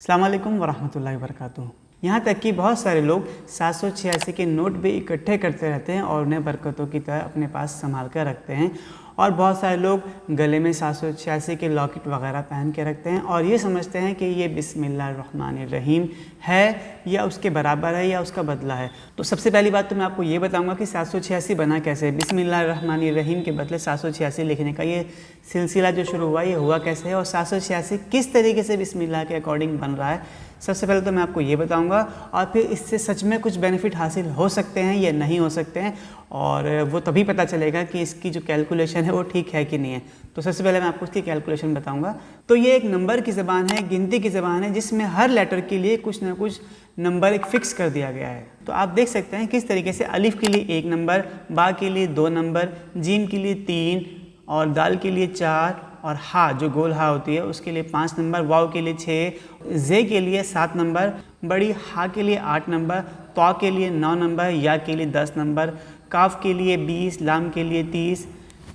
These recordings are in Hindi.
अस्सलाम वालेकुम वरहमतुल्लाहि वबरकातुहू। यहाँ तक कि बहुत सारे लोग 786 के नोट भी इकट्ठे करते रहते हैं और उन्हें बरकतों की तरह अपने पास संभाल कर रखते हैं। और बहुत सारे लोग गले में 786 के लॉकेट वगैरह पहन के रखते हैं और ये समझते हैं कि ये बिस्मिल्लाहिर्रहमानिर्रहीम है या उसके बराबर है या उसका बदला है। तो सबसे पहली बात तो मैं आपको ये बताऊंगा कि 786 बना कैसे। बिस्मिल्लाहिर्रहमानिर्रहीम के बदले 786 लिखने का ये सिलसिला जो शुरू हुआ ये हुआ कैसे है और 786 किस तरीके से बिस्मिल्लाह के अकॉर्डिंग बन रहा है, सबसे पहले तो मैं आपको ये बताऊंगा और फिर इससे सच में कुछ बेनिफिट हासिल हो सकते हैं या नहीं हो सकते हैं और वो तभी पता चलेगा कि इसकी जो कैलकुलेशन है वो ठीक है कि नहीं है। तो सबसे पहले मैं आपको इसकी कैलकुलेशन बताऊंगा। तो ये एक नंबर की ज़बान है, गिनती की ज़बान है, जिसमें हर लेटर के लिए कुछ ना कुछ नंबर एक फिक्स कर दिया गया है। तो आप देख सकते हैं किस तरीके से अलिफ के लिए 1 नंबर, बा के लिए 2 नंबर, जीम के लिए 3 और दाल के लिए 4 और हा जो गोल हा होती है उसके लिए 5 नंबर, वाव के लिए 6, जे के लिए 7 नंबर, बड़ी हा के लिए 8 नंबर, तौ के लिए 9 नंबर, या के लिए 10 नंबर, काफ के लिए 20, लाम के लिए 30,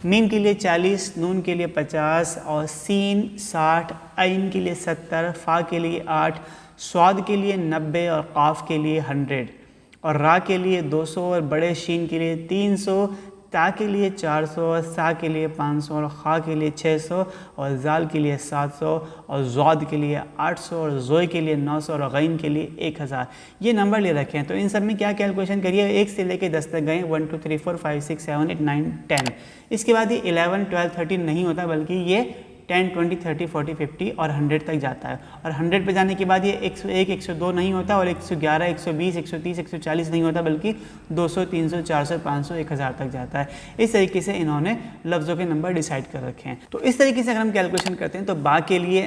मीम के लिए 40, नून के लिए 50 और सीन 60, ऐन के लिए 70, फा के लिए 8, स्वाद के लिए 90 और काफ के लिए 100 और रा के लिए 200 और बड़े शीन के लिए 300, ता के लिए 400, सा के लिए 500 और खा के लिए 600 और जाल के लिए 700 और ज़ौद के लिए 800 और ज़ोय के लिए 900 और गैन के लिए 1000। ये नंबर ले रखे हैं। तो इन सब में क्या कैलकुलेशन करिए, 1 से लेके 10 तक गए, 1 2 3 4 5 6 7 8 9 10। इसके बाद ये 11 12 13 नहीं होता बल्कि ये 10 20 30 40 50 और 100 तक जाता है। और 100 पे जाने के बाद ये 101 102 नहीं होता और 111 120 130 140 नहीं होता बल्कि 200 300 400 500 1000 तक जाता है। इस तरीके से इन्होंने लफ्ज़ों के नंबर डिसाइड कर रखे हैं। तो इस तरीके से अगर हम कैलकुलेशन करते हैं तो बा के लिए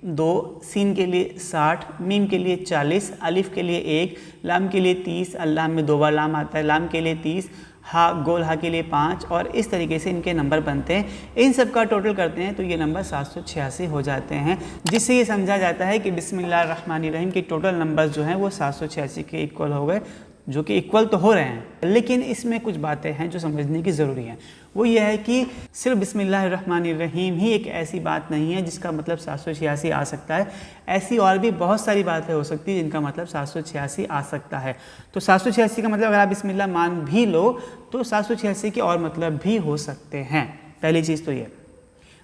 2, सीन के लिए 60, मीम के लिए 40, अलिफ के लिए 1, लाम के लिए 30, अल्लाह में 2 बार लाम आता है, लाम के लिए 30, हा गोल हा के लिए 5 और इस तरीके से इनके नंबर बनते हैं। इन सब का टोटल करते हैं तो ये नंबर 786 हो जाते हैं, जिससे ये समझा जाता है कि बिस्मिल्लाहिर्रहमानिर्रहीम के टोटल नंबर जो हैं वो 786 के इक्वल हो गए, जो कि इक्वल तो हो रहे हैं। लेकिन इसमें कुछ बातें हैं जो समझने की ज़रूरी हैं। वो ये है कि सिर्फ बिस्मिल्लाहिर्रहमानिर्रहीम ही एक ऐसी बात नहीं है जिसका मतलब 786 आ सकता है। ऐसी और भी बहुत सारी बातें हो सकती हैं जिनका मतलब 786 आ सकता है। तो 786 का मतलब अगर आप बिस्मिल्लाह मान भी लो तो 786 के और मतलब भी हो सकते हैं। पहली चीज़ तो ये।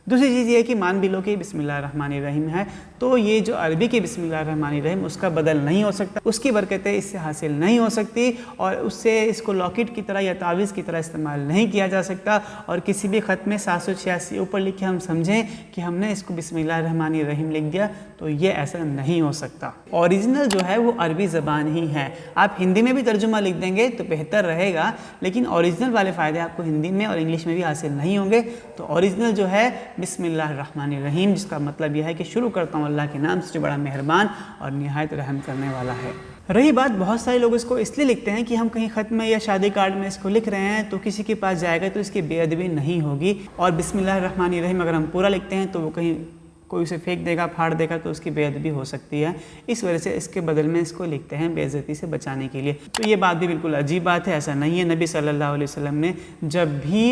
दूसरी चीज़ ये है कि मान भी लो कि बिस्मिल्लाहिर्रहमानिर्रहीम है तो ये जो अरबी के बिस्मिल्लाहिर्रहमानिर्रहीम उसका बदल नहीं हो सकता, उसकी बरकतें इससे हासिल नहीं हो सकती और उससे इसको लॉकेट की तरह या तावीज़ की तरह इस्तेमाल नहीं किया जा सकता। और किसी भी ख़त में 786 ऊपर लिखे हम समझें कि हमने इसको बिस्मिल्लाहिर्रहमानिर्रहीम लिख दिया तो ये ऐसा नहीं हो सकता। ओरिजिनल जो है वो अरबी ज़बान ही है। आप हिंदी में भी तर्जुमा लिख देंगे तो बेहतर रहेगा, लेकिन ओरिजिनल वाले फ़ायदे आपको हिंदी में और इंग्लिश में भी हासिल नहीं होंगे। तो ओरिजिनल जो है बिस्मिल्लाहिर्रहमानिर्रहीम, जिसका मतलब यह है कि शुरू करता हूँ अल्लाह के नाम से जो बड़ा मेहरबान और निहायत रहम करने वाला है। रही बात, बहुत सारे लोग इसको इसलिए लिखते हैं कि हम कहीं ख़त में या शादी कार्ड में इसको लिख रहे हैं तो किसी के पास जाएगा तो इसकी बेअदबी नहीं होगी। और बिस्मिल्लाहिर्रहमानिर्रहीम अगर हम पूरा लिखते हैं तो वो कहीं कोई उसे फेंक देगा, फाड़ देगा तो उसकी बेअदबी हो सकती है। इस वजह से इसके बदल में इसको लिखते हैं बेइज्जती से बचाने के लिए। तो ये बात भी बिल्कुल अजीब बात है, ऐसा नहीं है। नबी सल्लल्लाहु अलैहि वसल्लम ने जब भी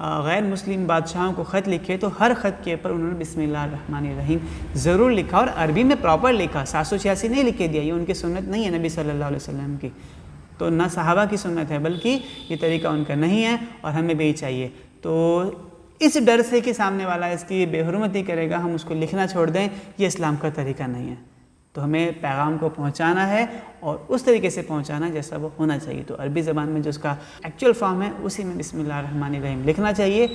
गैर मुस्लिम बादशाहों को ख़त लिखे तो हर ख़त के ऊपर उन्होंने बिस्मिल्लाहिर्रहमानिर्रहीम ज़रूर लिखा और अरबी में प्रॉपर लिखा। 786 नहीं लिख के दिया, ये उनकी सुन्नत नहीं है नबी सल्लल्लाहु अलैहि वसल्लम की, तो ना सहाबा की सुन्नत है, बल्कि ये तरीका उनका नहीं है और हमें भी चाहिए। तो इस डर से कि सामने वाला इसकी बेहुरमती करेगा हम उसको लिखना छोड़ दें, ये इस्लाम का तरीका नहीं है। तो हमें पैगाम को पहुंचाना है और उस तरीके से पहुंचाना जैसा वो होना चाहिए। तो अरबी ज़बान में जो उसका एक्चुअल फॉर्म है उसी में बिस्मिल्लाहिर्रहमानिर्रहीम लिखना चाहिए,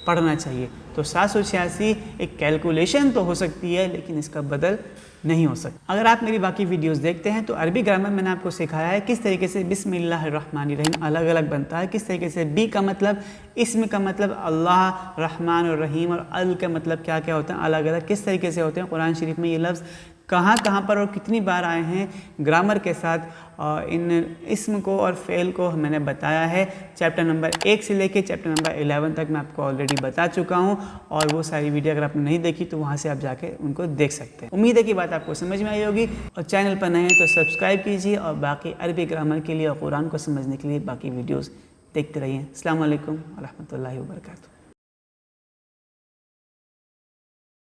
पढ़ना चाहिए। तो 786 एक कैलकुलेशन तो हो सकती है लेकिन इसका बदल नहीं हो सकता। अगर आप मेरी बाकी वीडियोस देखते हैं तो अरबी ग्रामर मैंने आपको सिखाया है किस तरीके से बिस्मिल्लाहिर्रहमानिर्रहीम अलग अलग बनता है, किस तरीके से बी का मतलब, इस्म का मतलब अल्लाह, रहमान और रहीम और अल का मतलब क्या क्या होता है, अलग अलग किस तरीके से होते हैं। कुरान शरीफ में ये लफ्ज़ कहाँ कहाँ पर और कितनी बार आए हैं, ग्रामर के साथ इन इस्म को और फ़ेल को मैंने बताया है। चैप्टर नंबर 1 से लेके चैप्टर नंबर 11 तक मैं आपको ऑलरेडी बता चुका हूँ और वो सारी वीडियो अगर आपने नहीं देखी तो वहाँ से आप जाके उनको देख सकते हैं। उम्मीद है कि बात आपको समझ में आई होगी और चैनल पर नए हैं तो सब्सक्राइब कीजिए और बाकी अरबी ग्रामर के लिए और कुरान को समझने के लिए बाकी वीडियोज़ देखते रहिए। अस्सलाम वालेकुम व रहमतुल्लाहि व बरकातुहू।